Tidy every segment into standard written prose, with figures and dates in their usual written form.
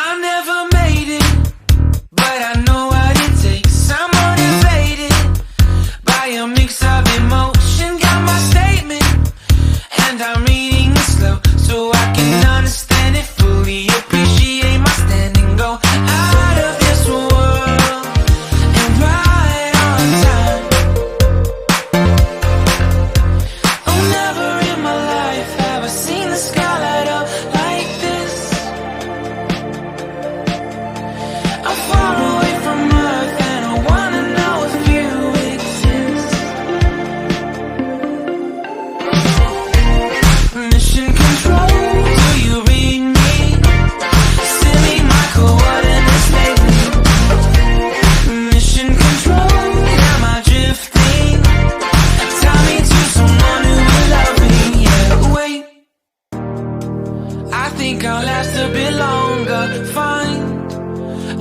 I never made it, but I know what it takes. I'm motivated by a mix of emotion. Got my statement, and I'm reading it slow so I can understand it fully. Appreciate my stand and go out of this world and right on time. Oh, never in my life have I seen the sky light up like this. I'm far away from Earth and I wanna know if you exist. Mission control, do you read me? Send me my coordinates lately. Mission control, am I drifting? Tie me to someone who will love me. Yeah, wait, I think I'll last a bit longer. Find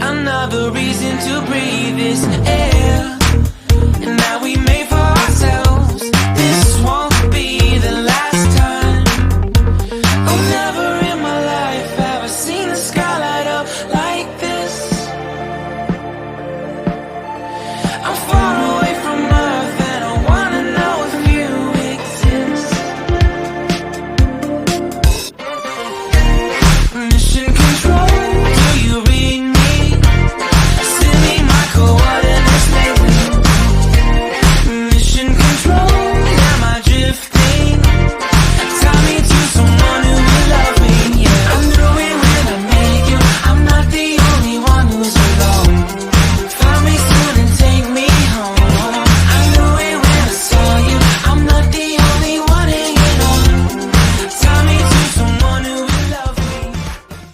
another reason to breathe this air, and that